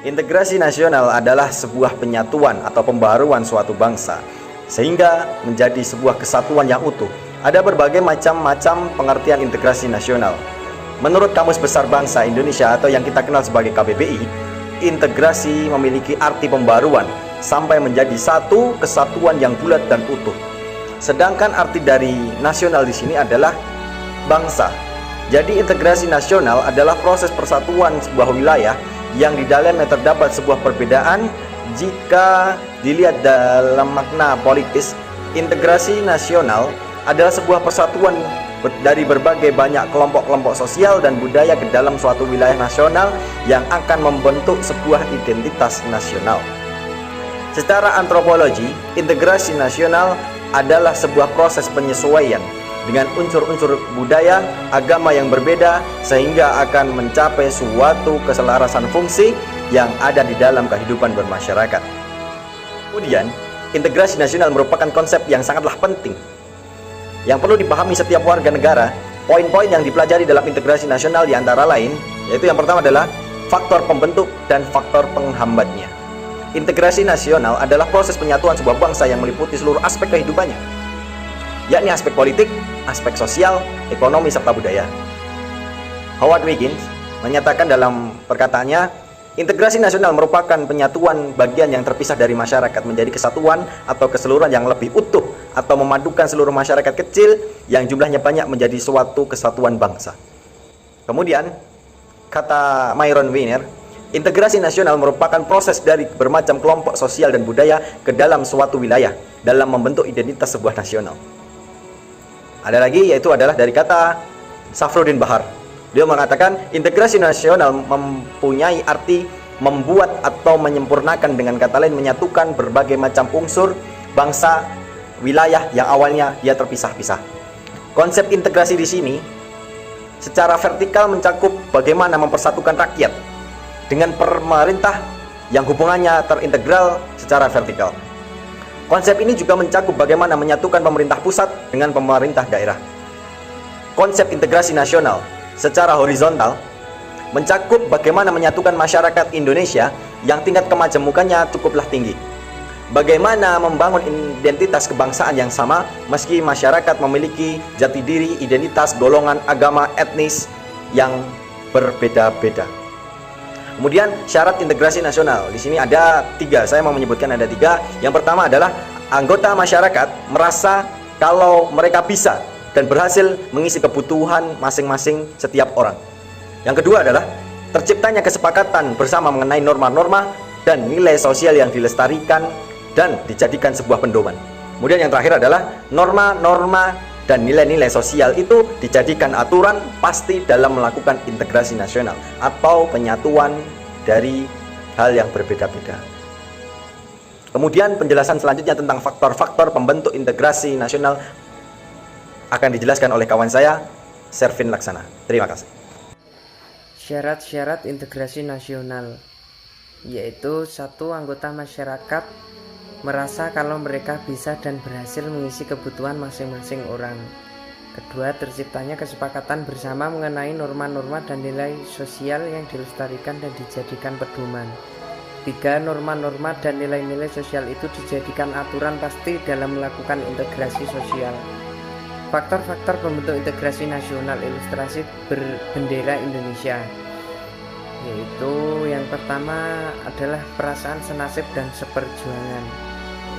Integrasi nasional adalah sebuah penyatuan atau pembaruan suatu bangsa sehingga menjadi sebuah kesatuan yang utuh. Ada berbagai macam pengertian integrasi nasional. Menurut Kamus Besar Bangsa Indonesia atau yang kita kenal sebagai KBBI, integrasi memiliki arti pembaruan sampai menjadi satu kesatuan yang bulat dan utuh. Sedangkan arti dari nasional di sini adalah bangsa. Jadi integrasi nasional adalah proses persatuan sebuah wilayah yang di dalamnya terdapat sebuah perbedaan. Jika dilihat dalam makna politis, integrasi nasional adalah sebuah persatuan dari berbagai banyak kelompok-kelompok sosial dan budaya ke dalam suatu wilayah nasional yang akan membentuk sebuah identitas nasional. Secara antropologi, integrasi nasional adalah sebuah proses penyesuaian dengan unsur-unsur budaya, agama yang berbeda sehingga akan mencapai suatu keselarasan fungsi yang ada di dalam kehidupan bermasyarakat. Kemudian, integrasi nasional merupakan konsep yang sangatlah penting yang perlu dipahami setiap warga negara. Poin-poin yang dipelajari dalam integrasi nasional di antara lain, yaitu yang pertama adalah faktor pembentuk dan faktor penghambatnya. Integrasi nasional adalah proses penyatuan sebuah bangsa yang meliputi seluruh aspek kehidupannya, yakni aspek politik, aspek sosial, ekonomi, serta budaya. Howard Wiggins menyatakan dalam perkataannya, integrasi nasional merupakan penyatuan bagian yang terpisah dari masyarakat menjadi kesatuan atau keseluruhan yang lebih utuh atau memadukan seluruh masyarakat kecil yang jumlahnya banyak menjadi suatu kesatuan bangsa. Kemudian, kata Myron Weiner, integrasi nasional merupakan proses dari bermacam kelompok sosial dan budaya ke dalam suatu wilayah dalam membentuk identitas sebuah nasional. Ada lagi, yaitu adalah dari kata Safruddin Bahar. Dia mengatakan integrasi nasional mempunyai arti membuat atau menyempurnakan, dengan kata lain menyatukan berbagai macam unsur bangsa wilayah yang awalnya dia terpisah-pisah. Konsep integrasi di sini secara vertikal mencakup bagaimana mempersatukan rakyat dengan pemerintah yang hubungannya terintegral secara vertikal. Konsep ini juga mencakup bagaimana menyatukan pemerintah pusat dengan pemerintah daerah. Konsep integrasi nasional secara horizontal mencakup bagaimana menyatukan masyarakat Indonesia yang tingkat kemajemukannya cukuplah tinggi. Bagaimana membangun identitas kebangsaan yang sama meski masyarakat memiliki jati diri, identitas, golongan, agama, etnis yang berbeda-beda. Kemudian syarat integrasi nasional di sini ada 3. Saya mau menyebutkan ada 3. Yang pertama adalah anggota masyarakat merasa kalau mereka bisa dan berhasil mengisi kebutuhan masing-masing setiap orang. Yang kedua adalah terciptanya kesepakatan bersama mengenai norma-norma dan nilai sosial yang dilestarikan dan dijadikan sebuah pedoman. Kemudian yang terakhir adalah norma-norma dan nilai-nilai sosial itu dijadikan aturan pasti dalam melakukan integrasi nasional atau penyatuan dari hal yang berbeda-beda. Kemudian penjelasan selanjutnya tentang faktor-faktor pembentuk integrasi nasional akan dijelaskan oleh kawan saya, Servin Laksana. Terima kasih. Syarat-syarat integrasi nasional, yaitu 1. Anggota masyarakat merasa kalau mereka bisa dan berhasil mengisi kebutuhan masing-masing orang. 2. Terciptanya kesepakatan bersama mengenai norma-norma dan nilai sosial yang dilestarikan dan dijadikan pedoman. 3. Norma-norma dan nilai-nilai sosial itu dijadikan aturan pasti dalam melakukan integrasi sosial. Faktor-faktor pembentuk integrasi nasional, ilustrasi berbendera Indonesia, yaitu yang pertama adalah perasaan senasib dan seperjuangan.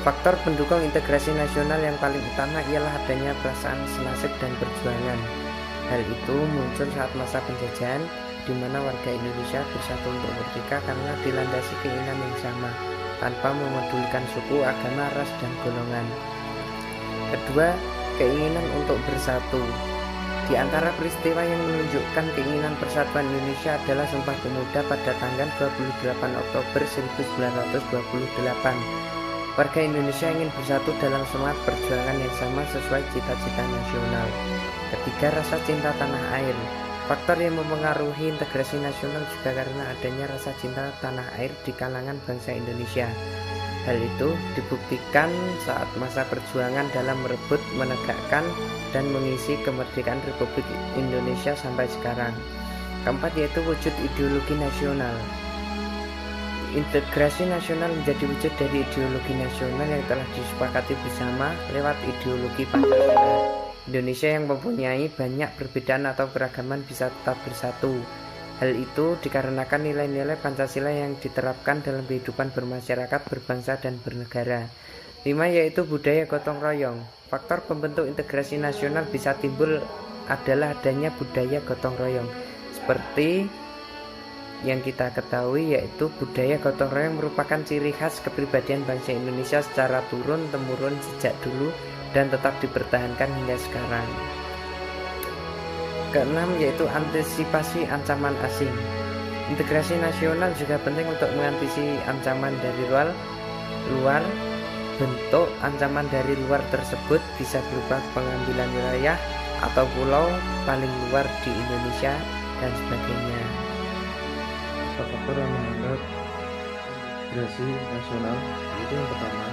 Faktor pendukung integrasi nasional yang paling utama ialah adanya perasaan senasib dan perjuangan. Hal itu muncul saat masa penjajahan, di mana warga Indonesia bersatu untuk merdeka karena dilandasi keinginan yang sama, tanpa memedulikan suku, agama, ras, dan golongan. 2. Keinginan untuk bersatu. Di antara peristiwa yang menunjukkan keinginan persatuan Indonesia adalah Sumpah Pemuda pada tanggal 28 Oktober 1928. Warga Indonesia ingin bersatu dalam semangat perjuangan yang sama sesuai cita-cita nasional. 3. Rasa cinta tanah air. Faktor yang mempengaruhi integrasi nasional juga karena adanya rasa cinta tanah air di kalangan bangsa Indonesia. Hal itu dibuktikan saat masa perjuangan dalam merebut, menegakkan, dan mengisi kemerdekaan Republik Indonesia sampai sekarang. 4. Yaitu wujud ideologi nasional. Integrasi nasional menjadi wujud dari ideologi nasional yang telah disepakati bersama lewat ideologi Pancasila. Indonesia yang mempunyai banyak perbedaan atau keragaman bisa tetap bersatu. Hal itu dikarenakan nilai-nilai Pancasila yang diterapkan dalam kehidupan bermasyarakat, berbangsa, dan bernegara. 5. Yaitu budaya gotong royong. Faktor pembentuk integrasi nasional bisa timbul adalah adanya budaya gotong royong. Seperti yang kita ketahui, yaitu budaya gotong royong merupakan ciri khas kepribadian bangsa Indonesia secara turun-temurun sejak dulu dan tetap dipertahankan hingga sekarang. Keenam, yaitu antisipasi ancaman asing. Integrasi nasional juga penting untuk mengantisipasi ancaman dari luar. Bentuk ancaman dari luar tersebut bisa berupa pengambilan wilayah atau pulau paling luar di Indonesia dan sebagainya. Faktor yang menghambat integrasi nasional itu yang pertama,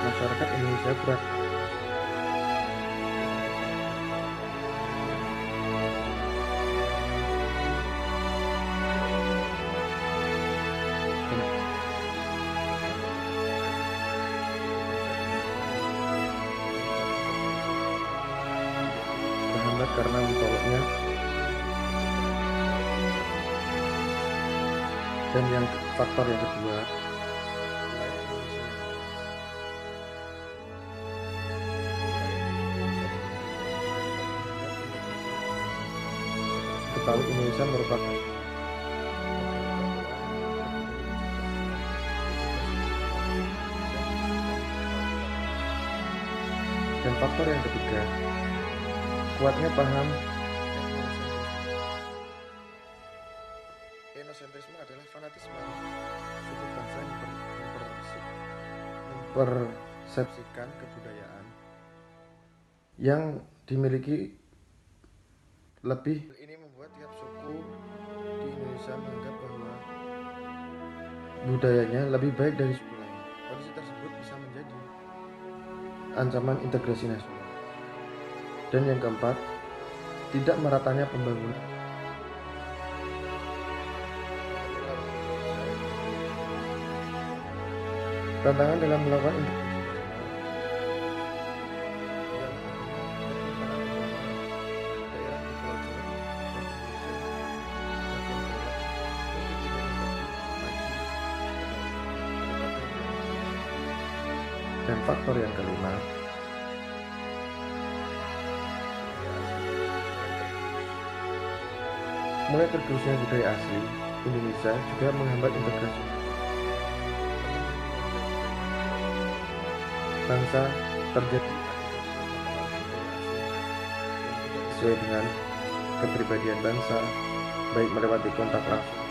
masyarakat Indonesia berat. Terhambat karena mencoloknya. Dan yang faktor yang kedua, ketahui Indonesia merupakan dan faktor yang ketiga, kuatnya paham etnosentrisme adalah fanatisme suku bangsa yang mempersepsikan kebudayaan yang dimiliki lebih. Ini membuat tiap suku di Indonesia menganggap bahwa budayanya lebih baik dari suku lain. Kondisi tersebut bisa menjadi ancaman integrasi nasional. Dan yang keempat, tidak meratanya pembangunan. Tantangan dalam melakukan integrasi dan faktor yang kelima, mulai tergerusnya budaya asli Indonesia juga menghambat integrasi bangsa terjadi sesuai dengan kepribadian bangsa, baik melewati kontak langsung